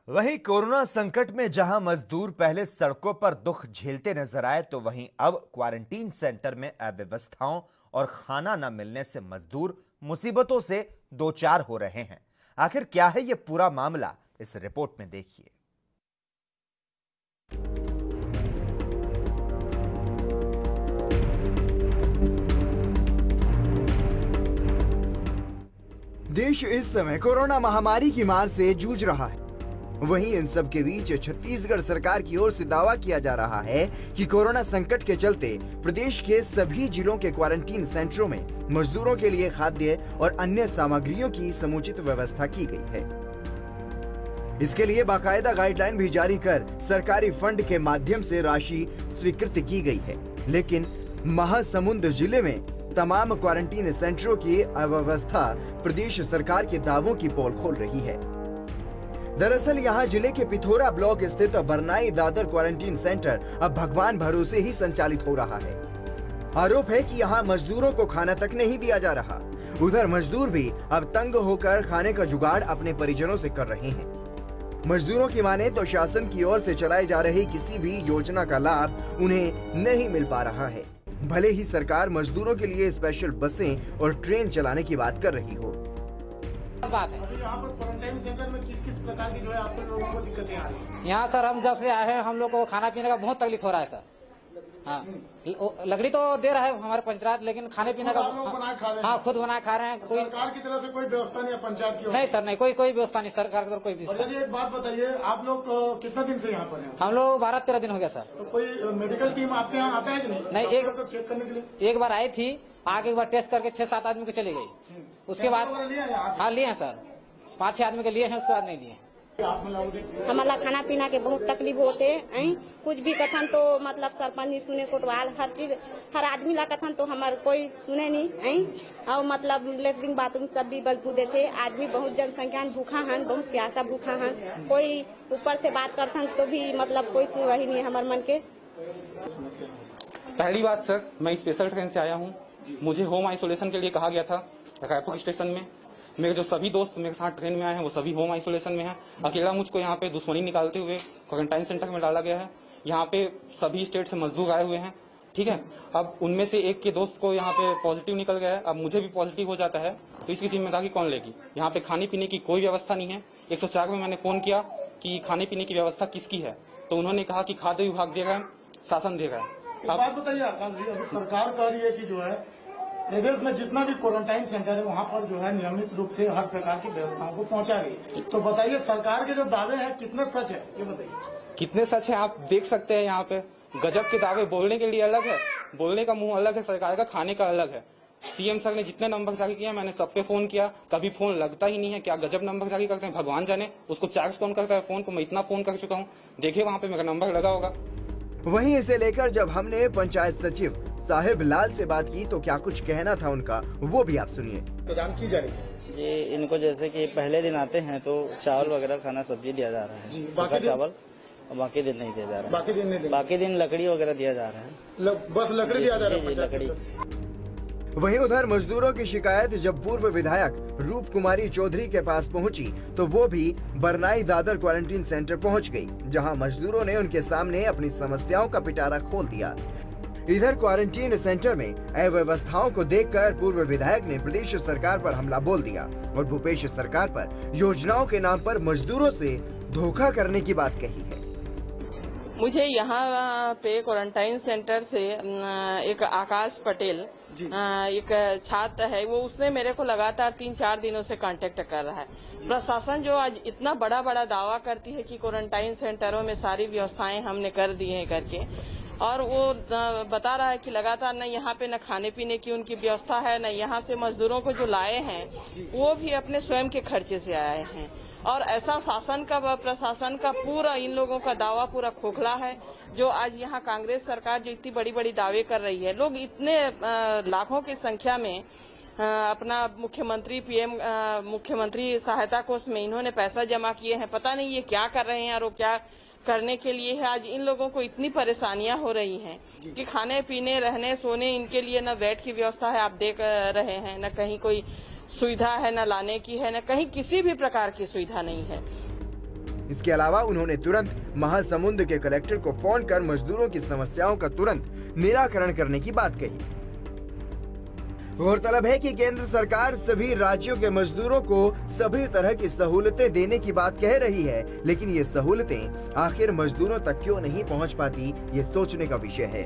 वहीं कोरोना संकट में जहां मजदूर पहले सड़कों पर दुख झेलते नजर आए, तो वहीं अब क्वारंटीन सेंटर में अव्यवस्थाओं और खाना न मिलने से मजदूर मुसीबतों से दो चार हो रहे हैं। आखिर क्या है यह पूरा मामला, इस रिपोर्ट में देखिए। देश इस समय कोरोना महामारी की मार से जूझ रहा है। वहीं इन सब के बीच छत्तीसगढ़ सरकार की ओर से दावा किया जा रहा है कि कोरोना संकट के चलते प्रदेश के सभी जिलों के क्वारंटीन सेंटरों में मजदूरों के लिए खाद्य और अन्य सामग्रियों की समुचित व्यवस्था की गई है। इसके लिए बाकायदा गाइडलाइन भी जारी कर सरकारी फंड के माध्यम से राशि स्वीकृत की गई है, लेकिन महासमुंद जिले में तमाम क्वारंटीन सेंटरों की अव्यवस्था प्रदेश सरकार के दावों की पोल खोल रही है। दरअसल यहां जिले के पिथौरा ब्लॉक स्थित बरनाई दादर क्वारंटीन सेंटर अब भगवान भरोसे ही संचालित हो रहा है। आरोप है कि यहां मजदूरों को खाना तक नहीं दिया जा रहा। उधर मजदूर भी अब तंग होकर खाने का जुगाड़ अपने परिजनों से कर रहे हैं। मजदूरों की माने तो शासन की ओर से चलाई जा रही किसी भी योजना का लाभ उन्हें नहीं मिल पा रहा है, भले ही सरकार मजदूरों के लिए स्पेशल बसें और ट्रेन चलाने की बात कर रही हो। बात है यहाँ पर क्वारंटाइन सेंटर में किस किस प्रकार की जो है आप लोगों को दिक्कतें आ रही हैं? यहाँ सर हम जब से आए हैं हम लोग को खाना पीने का बहुत तकलीफ हो रहा है सर। हाँ, लकड़ी तो दे रहा है हमारे पंचायत, लेकिन खाने पीने का बनाए खा रहे हैं। हाँ, खुद बनाए खा रहे हैं। कोई सरकार की तरफ से कोई व्यवस्था नहीं है पंचायत की ओर? नहीं सर, नहीं कोई व्यवस्था नहीं सरकार की तरफ, कोई और व्यवस्था। यदि एक बात बताइए, आप लोग कितना दिन से यहाँ पर हैं? हम लोग 12-13 दिन हो गया सर। तो कोई मेडिकल टीम आपके यहाँ आता है कि नहीं? नहीं, चेक करने के लिए एक बार आई थी, आगे एक बार टेस्ट करके 6-7 आदमी को चली गई। उसके बाद हाँ लिए हैं सर, 5-6 आदमी के लिए हैं, उसके बाद नहीं लिए। हमारा खाना पीना के बहुत तकलीफ होते हैं। कुछ भी कथन तो मतलब सरपंच नहीं सुने, कोटवाल हर चीज हर आदमी ला कथन तो हमारे कोई सुने नहीं। और मतलब लेटरिन बाथरूम सब भी बदबूदे थे। आदमी बहुत जनसंख्या भूखा हन, बहुत प्यासा भूखा हन। कोई ऊपर से बात करथन तो भी मतलब कोई सुनवाई नहीं है हमारे मन के। पहली बात सर, मैं स्पेशल ट्रेन से आया हूँ। मुझे होम आइसोलेशन के लिए कहा गया था रायपुर स्टेशन में। मेरे जो सभी दोस्त मेरे साथ ट्रेन में आए हैं वो सभी होम आइसोलेशन में हैं। अकेला मुझको यहाँ पे दुश्मनी निकालते हुए क्वारंटाइन सेंटर में डाला गया है। यहाँ पे सभी स्टेट से मजदूर आए हुए हैं, ठीक है। अब उनमें से एक के दोस्त को यहाँ पे पॉजिटिव निकल गया है, अब मुझे भी पॉजिटिव हो जाता है तो इसकी जिम्मेदारी कौन लेगी? यहाँ पे खाने पीने की कोई व्यवस्था नहीं है। 104 में मैंने फोन किया कि खाने पीने की व्यवस्था किसकी है, तो उन्होंने कहा कि खाद्य विभाग दे रहा है, शासन दे रहा है। अब बात बताइए आकाश जी, अभी सरकार कह रही है कि जो है प्रदेश में जितना भी क्वारंटाइन सेंटर है वहाँ पर जो है नियमित रूप से हर प्रकार की व्यवस्थाओं को पहुँचा रही। तो बताइए सरकार के जो दावे हैं कितने सच है, ये बताइए। कितने सच है आप देख सकते हैं। यहाँ पे गजब के दावे, बोलने के लिए अलग है, बोलने का मुंह अलग है, सरकार का खाने का अलग है। सीएम सर ने जितने नंबर जारी किए मैंने सब पे फोन किया, कभी फोन लगता ही नहीं है। क्या गजब नंबर जारी करते हैं, भगवान जाने उसको चार्ज कौन करता है फोन को। मैं इतना फोन कर चुका हूँ, देखिए वहाँ पे मेरा नंबर लगा होगा। वहीं इसे लेकर जब हमने पंचायत सचिव साहिब लाल से बात की तो क्या कुछ कहना था उनका, वो भी आप सुनिए। प्रदान की जा रही है ये इनको, जैसे कि पहले दिन आते हैं तो चावल वगैरह खाना सब्जी दिया जा रहा है, सूखा चावल, और बाकी दिन नहीं दिया जा रहा है। बाकी दिन लकड़ी वगैरह दिया जा रहा है, बस लकड़ी दिया जा रहा है, लकड़ी। वहीं उधर मजदूरों की शिकायत जब पूर्व विधायक रूप कुमारी चौधरी के पास पहुंची तो वो भी बरनाई दादर क्वारंटीन सेंटर पहुंच गई, जहां मजदूरों ने उनके सामने अपनी समस्याओं का पिटारा खोल दिया। इधर क्वारंटीन सेंटर में अव्यवस्थाओं को देखकर पूर्व विधायक ने प्रदेश सरकार पर हमला बोल दिया और भूपेश सरकार पर योजनाओं के नाम पर मजदूरों से धोखा करने की बात कही है। मुझे यहाँ पे क्वारंटाइन सेंटर से एक आकाश पटेल एक छात्र है, वो उसने मेरे को लगातार 3-4 दिनों से कांटेक्ट कर रहा है। प्रशासन जो आज इतना बड़ा दावा करती है कि क्वारंटाइन सेंटरों में सारी व्यवस्थाएं हमने कर दी हैं करके, और वो बता रहा है कि लगातार न यहाँ पे न खाने पीने की उनकी व्यवस्था है, न यहाँ से मजदूरों को जो लाए हैं वो भी अपने स्वयं के खर्चे से आए हैं। और ऐसा शासन का प्रशासन का पूरा इन लोगों का दावा पूरा खोखला है। जो आज यहाँ कांग्रेस सरकार जो इतनी बड़ी दावे कर रही है, लोग इतने लाखों की संख्या में अपना मुख्यमंत्री सहायता कोष में इन्होंने पैसा जमा किए हैं। पता नहीं ये क्या कर रहे हैं और वो क्या करने के लिए है। आज इन लोगों को इतनी परेशानियां हो रही हैं कि खाने पीने रहने सोने इनके लिए न बेड की व्यवस्था है, आप देख रहे हैं, न कहीं कोई सुविधा है, न लाने की है, न कहीं किसी भी प्रकार की सुविधा नहीं है। इसके अलावा उन्होंने तुरंत महासमुंद के कलेक्टर को फोन कर मजदूरों की समस्याओं का तुरंत निराकरण करने की बात कही। गौरतलब है कि केंद्र सरकार सभी राज्यों के मजदूरों को सभी तरह की सहूलतें देने की बात कह रही है, लेकिन ये सहूलतें आखिर मजदूरों तक क्यों नहीं पहुंच पाती, ये सोचने का विषय है।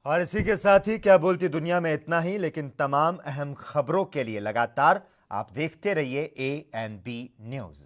और इसी के साथ ही क्या बोलती दुनिया में इतना ही, लेकिन तमाम अहम खबरों के लिए लगातार आप देखते रहिए ANB न्यूज़।